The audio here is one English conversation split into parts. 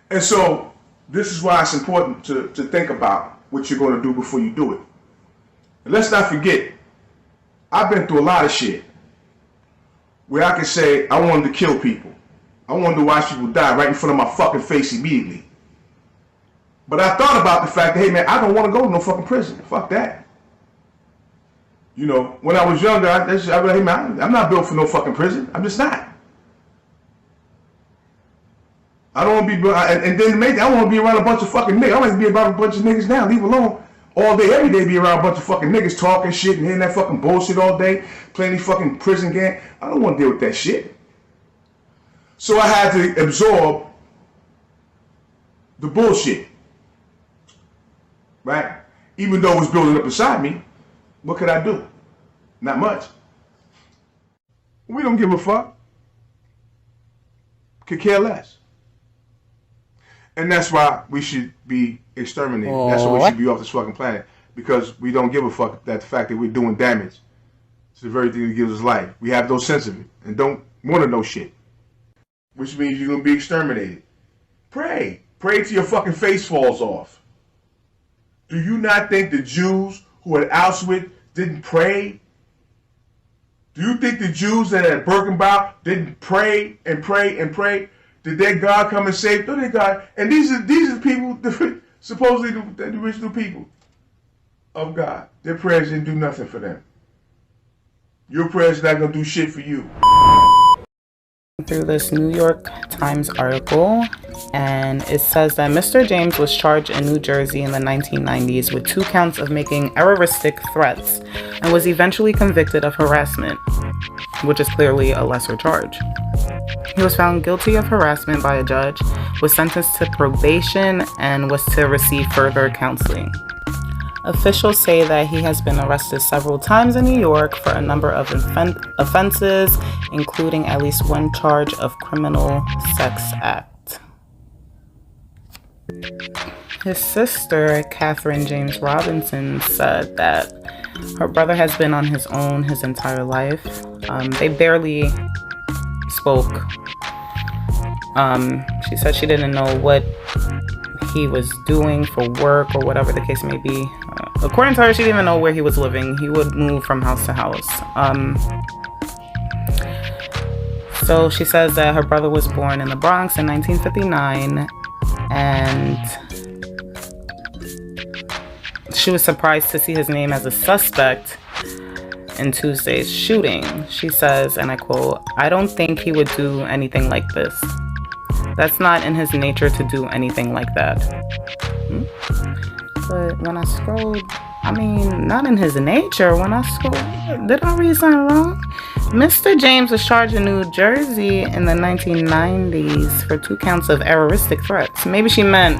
And so this is why it's important to think about what you're going to do before you do it. And let's not forget, I've been through a lot of shit where I can say I wanted to kill people. I wanted to watch people die right in front of my fucking face immediately. But I thought about the fact that, hey man, I don't want to go to no fucking prison. Fuck that. You know, when I was younger, I was like, hey man, I'm not built for no fucking prison. I'm just not. I don't want to be, and then maybe I want to be around a bunch of fucking niggas. I like to be around a bunch of niggas now. Leave alone. All day, every day, be around a bunch of fucking niggas talking shit and hearing that fucking bullshit all day, playing these fucking prison game. I don't want to deal with that shit. So I had to absorb the bullshit. Right? Even though it was building up inside me, what could I do? Not much. We don't give a fuck. Could care less. And that's why we should be exterminated. That's why we should be off this fucking planet. Because we don't give a fuck that the fact that we're doing damage to the very thing that gives us life. We have no sense of it and don't want to know shit. Which means you're going to be exterminated. Pray. Pray till your fucking face falls off. Do you not think the Jews who at Auschwitz didn't pray? Do you think the Jews that at Birkenbau didn't pray and pray and pray? Did their God come and save them? Their God, and these are people, supposedly the original people of God. Their prayers didn't do nothing for them. Your prayers not gonna do shit for you. Through this New York Times article, and it says that Mr. James was charged in New Jersey in the 1990s with 2 counts of making erroristic threats and was eventually convicted of harassment, which is clearly a lesser charge. He was found guilty of harassment by a judge, was sentenced to probation, and was to receive further counseling. Officials say that he has been arrested several times in New York for a number of offenses, including at least 1 charge of criminal sex act. His sister, Catherine James Robinson, said that her brother has been on his own his entire life. They barely spoke. She said she didn't know what he was doing for work or whatever the case may be. According to her, she didn't even know where he was living. He would move from house to house. So she says that her brother was born in the Bronx in 1959, and she was surprised to see his name as a suspect in Tuesday's shooting. She says, and I quote, "I don't think he would do anything like this. That's not in his nature to do anything like that." But when I scrolled, not in his nature. When I scrolled, did I read something wrong? Mr. James was charged in New Jersey in the 1990s for 2 counts of erroristic threats. Maybe she meant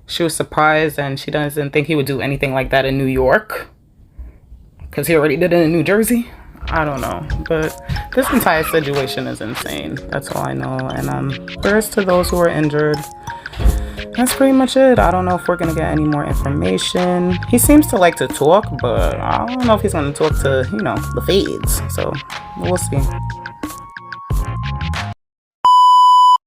she was surprised and she doesn't think he would do anything like that in New York because he already did it in New Jersey. I don't know, but this entire situation is insane. That's all I know. And prayers to those who are injured. That's pretty much it. I don't know if we're gonna get any more information. He seems to like to talk, but I don't know if he's gonna talk to, the feds. So we'll see.